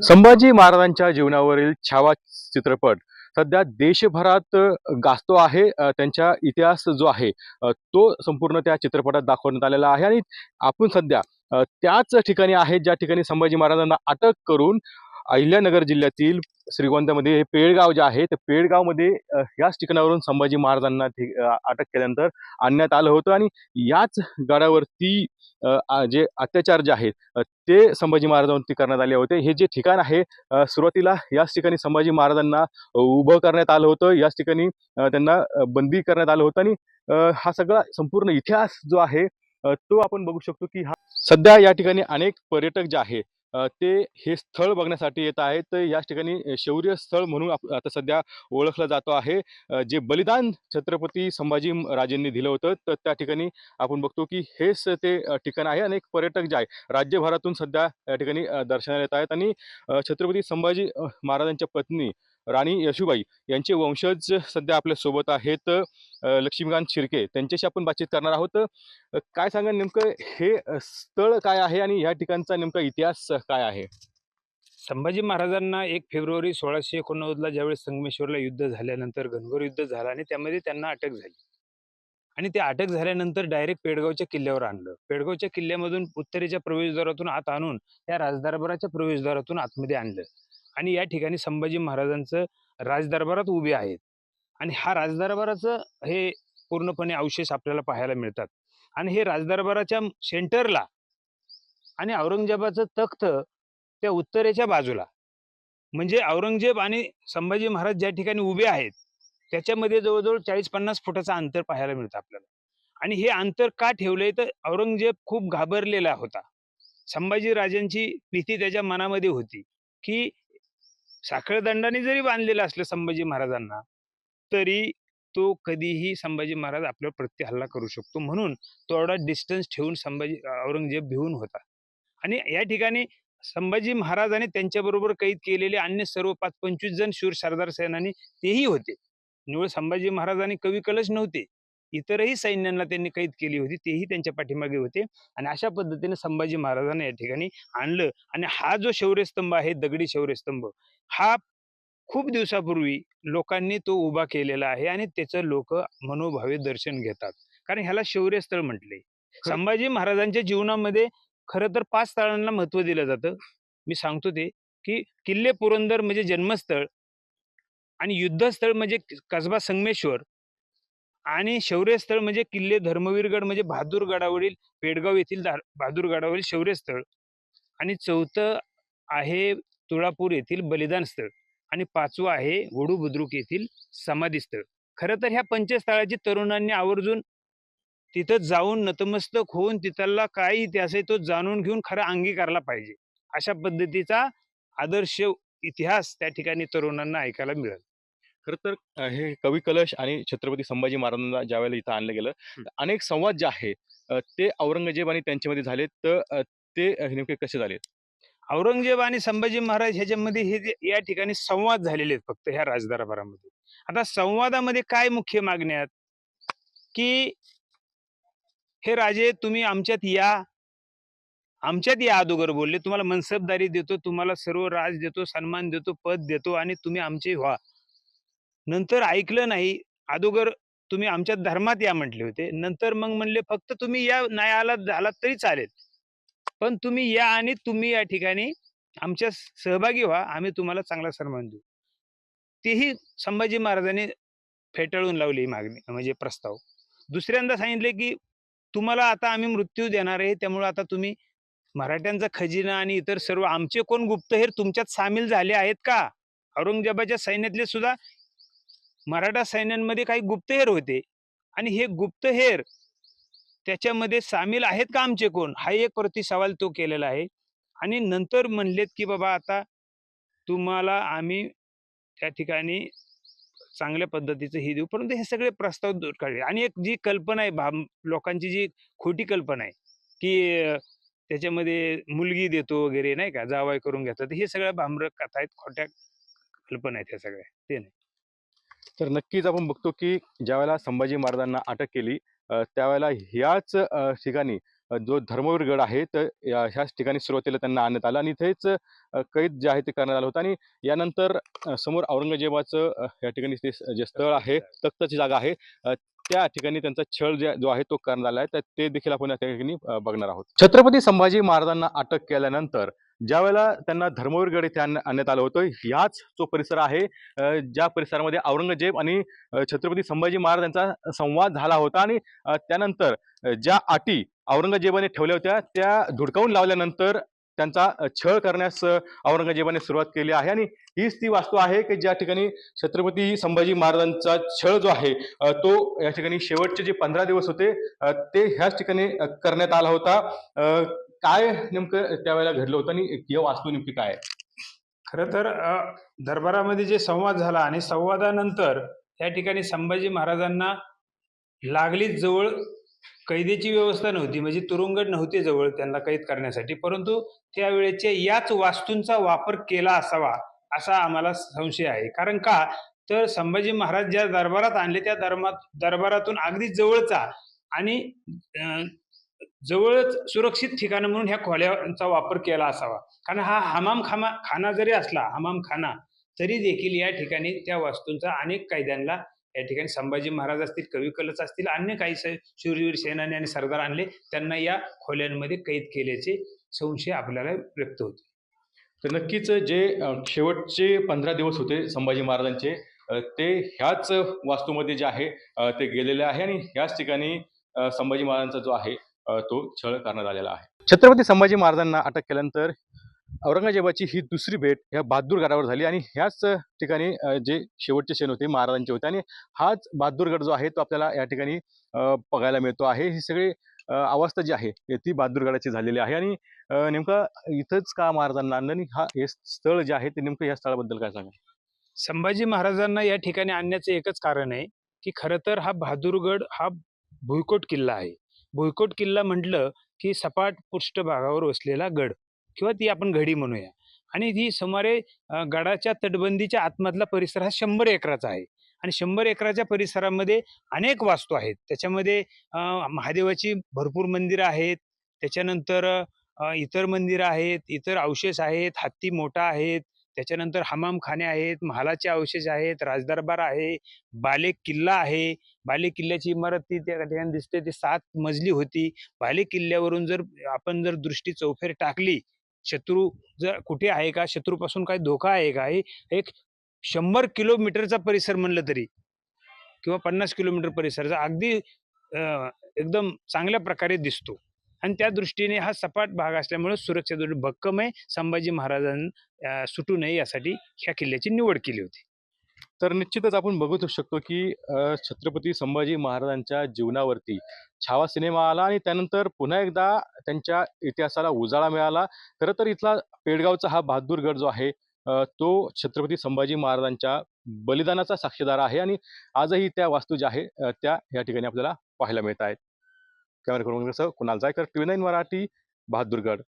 संभाजी महाराजांच्या जीवनावरील छावा चित्रपट सध्या देशभरात गाजतो आहे. त्यांचा इतिहास जो आहे तो संपूर्ण त्या चित्रपटात दाखवण्यात आलेला आहे आणि आपण सध्या त्याच ठिकाणी आहे ज्या ठिकाणी संभाजी महाराजांना अटक करून अहिल्यानगर जिल्ह्यातील श्रीगोंद्यामध्ये हे पेडगाव जे आहे त्या पेडगावमध्ये याच ठिकाणावरून संभाजी महाराजांना अटक केल्यानंतर आणण्यात आलं होतं आणि याच गडावरती जे अत्याचार जे आहेत ते संभाजी महाराजांवरती करण्यात आले होते. हे जे ठिकाण आहे सुरुवातीला याच ठिकाणी संभाजी महाराजांना उभं करण्यात आलं होतं. याच ठिकाणी त्यांना बंदी करण्यात आलं होतं आणि हा सगळा संपूर्ण इतिहास जो आहे तो आपण बघू शकतो की हा सध्या या ठिकाणी अनेक पर्यटक जे आहे ते हे स्थळ बघण्यासाठी येत आहेत. तर याच ठिकाणी शौर्य स्थळ म्हणून आता सध्या ओळखलं जातो आहे. जे बलिदान छत्रपती संभाजी राजेंनी दिलं होतं तर त्या ठिकाणी आपण बघतो की हेच ते ठिकाण आहे. अनेक पर्यटक जे आहे राज्यभरातून सध्या या ठिकाणी दर्शनाला येत आहेत आणि छत्रपती संभाजी महाराजांच्या पत्नी राणी यशोबाई यांचे वंशज सध्या आपल्या सोबत आहेत. लक्ष्मीकांत शिर्के त्यांच्याशी आपण बातचीत करणार आहोत. काय सांगा नेमकं हे स्थळ काय आहे आणि या ठिकाणचा नेमका इतिहास काय आहे? संभाजी महाराजांना 1 फेब्रुवारी 1689ला ज्यावेळेस संगमेश्वरला युद्ध झाल्यानंतर घनघोर युद्ध झालं आणि त्यामध्ये त्यांना अटक झाली आणि ते अटक झाल्यानंतर डायरेक्ट पेडगावच्या किल्ल्यावर आणलं. पेडगावच्या किल्ल्यामधून उत्तरेच्या प्रवेशद्वारातून आत आणून त्या राजदरबाराच्या प्रवेशद्वारातून आतमध्ये आणलं आणि या ठिकाणी संभाजी महाराजांचं राजदरबारात उभे आहेत आणि हा राजदरबाराचं हे पूर्णपणे अवशेष आपल्याला पाहायला मिळतात आणि हे राजदरबाराच्या सेंटरला आणि औरंगजेबाचं तख्त त्या उत्तरेच्या बाजूला म्हणजे औरंगजेब आणि संभाजी महाराज ज्या ठिकाणी उभे आहेत त्याच्यामध्ये जवळजवळ 40-50 फुटाचं अंतर पाहायला मिळतं आपल्याला. आणि हे अंतर का ठेवलंय तर औरंगजेब खूप घाबरलेला होता. संभाजी राजांची भीती त्याच्या मनामध्ये होती की साखळदंडाने जरी बांधलेलं असलं संभाजी महाराजांना तरी तो कधीही संभाजी महाराज आपल्यावर प्रत्यहल्ला करू शकतो, म्हणून तो एवढा डिस्टन्स ठेवून औरंगजेब भिवून होता. आणि या ठिकाणी संभाजी महाराज आणि त्यांच्याबरोबर कैद केलेले अन्य सर्व 5-25 जण शूर सरदार सेनानी तेही होते. निव्वळ संभाजी महाराज आणि कवी कलश नव्हते, इतरही सैन्यांना त्यांनी कैद केली होती, तेही त्यांच्या पाठीमागे होते. आणि अशा पद्धतीने संभाजी महाराजांना या ठिकाणी आणलं आणि हा जो शौर्यस्तंभ आहे, दगडी शौर्यस्तंभ, हा खूप दिवसापूर्वी लोकांनी तो उभा केलेला आहे आणि त्याचं लोक मनोभावे दर्शन घेतात, कारण ह्याला शौर्यस्थळ म्हटले. खरं संभाजी महाराजांच्या जीवनामध्ये खरं तर 5 स्थळांना महत्त्व दिलं जातं. मी सांगतो ते, की किल्ले पुरंदर म्हणजे जन्मस्थळ आणि युद्धस्थळ म्हणजे कसबा संगमेश्वर आणि शौर्यस्थळ म्हणजे किल्ले धर्मवीरगड म्हणजे बहादूरगडावरील पेडगाव येथील बहादूरगडावरील शौर्यस्थळ आणि 4थं आहे तुळापूर येथील बलिदान स्थळ आणि 5वं आहे वडू बुद्रुक येथील समाधी स्थळ. खरं तर ह्या पंचस्थळाची तरुणांनी आवर्जून तिथं जाऊन नतमस्तक होऊन तिथला काय इतिहास आहे तो जाणून घेऊन खरा अंगीकारला पाहिजे. अशा पद्धतीचा आदर्श इतिहास त्या ठिकाणी तरुणांना ऐकायला मिळेल. खरं तर हे कवी कलश आणि छत्रपती संभाजी महाराजांना ज्यावेळेला इथं आणलं गेलं तर अनेक संवाद जे आहे ते औरंगजेब आणि त्यांच्यामध्ये झाले तर ते नेमके कसे झाले? औरंगजेब आणि संभाजी महाराज ह्याच्यामध्ये हे जे या ठिकाणी संवाद झालेले आहेत फक्त ह्या राजदरबारामध्ये. आता संवादामध्ये काय मुख्य मागण्या आहेत, की "हे राजे तुम्ही आमच्यात या अगोदर बोलले, तुम्हाला मनसबदारी देतो, तुम्हाला सर्व राज देतो, सन्मान देतो, पद देतो आणि तुम्ही आमचे व्हा." नंतर ऐकलं नाही. अगोदर तुम्ही आमच्या धर्मात या म्हटले होते. नंतर मग म्हणले फक्त तुम्ही या नाही आलात तरी चालेल. पण तुम्ही या आणि तुम्ही या ठिकाणी आमच्या सहभागी व्हा. आम्ही तुम्हाला चांगला सन्मान देऊ. तेही संभाजी महाराजांनी फेटाळून लावली ही मागणी म्हणजे प्रस्ताव. दुसऱ्यांदा सांगितले, की तुम्हाला आता आम्ही मृत्यू देणार आहे. त्यामुळे आता तुम्ही मराठ्यांचा खजिना आणि इतर सर्व आमचे कोण गुप्तहेर तुमच्यात सामील झाले आहेत का? औरंगजेबाच्या सैन्यातले सुद्धा मराठा सैन्यांमध्ये काही गुप्तहेर होते आणि हे गुप्तहेर त्याच्यामध्ये सामील आहेत का आमचे कोण? हा एक प्रतिसवाल तो केलेला आहे. आणि नंतर म्हणलेत, की बाबा आता तुम्हाला आम्ही त्या ठिकाणी चांगल्या पद्धतीचं हे देऊ. परंतु हे सगळे प्रस्ताव दूर काढले आणि एक जी कल्पना आहे लोकांची जी खोटी कल्पना आहे, की त्याच्यामध्ये मुलगी देतो वगैरे नाही का, जावई करून घेतात. हे सगळ्या भामरक कथा आहेत, खोट्या कल्पना आहेत ह्या सगळ्या. ते नाही. तर नक्कीच आपण बघतो की ज्यावेळेला संभाजी महाराजांना अटक केली त्यावेळेला ह्याच ठिकाणी जो धर्मवीर गड आहे तर ह्याच ठिकाणी सुरुवातीला त्यांना आणण्यात आलं आणि इथेच कैद जे आहे ते करण्यात आलं होतं आणि यानंतर समोर औरंगजेबाचं या ठिकाणी ते जे स्थळ आहे, तख्ताची जागा आहे, त्या ठिकाणी त्यांचा छळ जो आहे तो करण्यात आला आहे. तर ते देखील आपण त्या ठिकाणी बघणार आहोत. छत्रपती संभाजी महाराजांना अटक केल्यानंतर ज्यावेळेला त्यांना धर्मवीर गड इथे आणण्यात आलं होतं, याच जो परिसर आहे ज्या परिसरामध्ये औरंगजेब आणि छत्रपती संभाजी महाराज यांचा संवाद झाला होता आणि त्यानंतर ज्या अटी औरंगजेबाने ठेवल्या होत्या त्या धुडकावून लावल्यानंतर त्यांचा छळ करण्यास औरंगजेबाने सुरुवात केली आहे आणि हीच ती वास्तू आहे की ज्या ठिकाणी छत्रपती संभाजी महाराजांचा छळ जो आहे तो या ठिकाणी शेवटचे जे 15 दिवस होते ते ह्याच ठिकाणी करण्यात आला होता. काय नेमकं त्यावेळेला घडलं होतं आणि ही वास्तू नेमकी काय आहे? खरं तर दरबारामध्ये जे संवाद झाला आणि संवादानंतर त्या ठिकाणी संभाजी महाराजांना लागलीच जवळ कैदेची व्यवस्था नव्हती, म्हणजे तुरुंगट नव्हते जवळ त्यांना कैद करण्यासाठी, परंतु त्यावेळेच्या याच वास्तूंचा वापर केला असावा असा आम्हाला संशय आहे. कारण का तर संभाजी महाराज ज्या दरबारात आणले त्या दरबारातून अगदी जवळचा आणि जवळच सुरक्षित ठिकाण म्हणून ह्या खोल्यांचा वापर केला असावा. कारण हा खाना जरी असला, हमामखाना, तरी देखील या ठिकाणी त्या वास्तूंचा अनेक कैद्यांना या ठिकाणी संभाजी महाराज असतील, कवी कलच असतील, अन्य काही शूरवीर सेनानी आणि सरदार आणले, त्यांना या खोल्यांमध्ये कैद केल्याचे संशय आपल्याला व्यक्त होते. तर नक्कीच जे शेवटचे 15 दिवस होते संभाजी महाराजांचे ते ह्याच वास्तूमध्ये जे आहे ते गेलेले आहे आणि ह्याच ठिकाणी संभाजी महाराजांचा जो आहे तो छळ करण्यात आलेला आहे. छत्रपती संभाजी महाराजांना अटक केल्यानंतर औरंगजेबाची ही दुसरी भेट ह्या बहादूर गडावर झाली आणि ह्याच ठिकाणी जे शेवटचे क्षण होते महाराजांचे होते आणि हाच बहादूर गड जो आहे तो आपल्याला या ठिकाणी बघायला मिळतो आहे. ही सगळी अवस्था जी आहे ती बहादूर गडाची झालेली आहे आणि नेमकं इथंच का महाराजांना आणलं आणि हे स्थळ जे आहे ते नेमकं या स्थळाबद्दल काय सांगा? संभाजी महाराजांना या ठिकाणी आणण्याचं एकच कारण आहे की खरं तर हा बहादूरगड हा भुईकोट किल्ला आहे. भुईकोट किल्ला म्हटलं की सपाट पृष्ठभागावर वसलेला गड किंवा ती आपण घडी म्हणूया आणि ती सुमारे गडाच्या तटबंदीच्या आतमधला परिसर हा 100 एकराचा आहे आणि 100 एकराच्या परिसरामध्ये अनेक वास्तू आहेत. त्याच्यामध्ये महादेवाची भरपूर मंदिरं आहेत, त्याच्यानंतर इतर मंदिरं आहेत, इतर अवशेष आहेत, हत्ती मोठा आहेत, त्याच्यानंतर हमामखाने आहेत, महालाचे अवशेष आहेत, राजदरबार आहे, बाले किल्ला आहे. बाले किल्ल्याची इमारत ती त्या ठिकाणी दिसते ती 7 मजली होती. बाले किल्ल्यावरून आपण जर दृष्टी चौफेर टाकली, शत्रू जर कुठे आहे का, शत्रूपासून काही धोका आहे का, हे एक 100 किलोमीटरचा परिसर म्हणलं तरी किंवा 50 किलोमीटर परिसराचा अगदी एकदम चांगल्या प्रकारे दिसतो आणि त्या दृष्टीने हा सपाट भाग असल्यामुळे सुरक्षा भक्कम आहे. संभाजी महाराजांना सुटू नये यासाठी ह्या किल्ल्याची निवड केली होती. तर निश्चितच आपण बघू शकतो की छत्रपती संभाजी महाराजांच्या जीवनावरती छावा सिनेमा आला आणि त्यानंतर पुन्हा एकदा त्यांच्या इतिहासाला उजाळा मिळाला. खरं तर इथला पेडगावचा हा बहादूर गड जो आहे तो छत्रपती संभाजी महाराजांच्या बलिदानाचा साक्षीदार आहे आणि आजही त्या वास्तू ज्या आहे त्या या ठिकाणी आपल्याला पाहायला मिळत आहेत. Camera Kunal Jaykar, TV9 Marathi, Bahadurgad.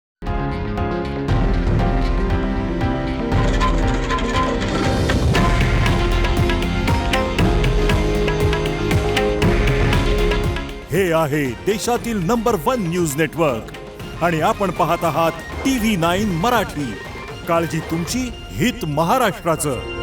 हे आहे देशातील नंबर 1 न्यूज नेटवर्क आणि आपण पाहत आहात TV9 मराठी. काळजी तुमची, हित महाराष्ट्राचं.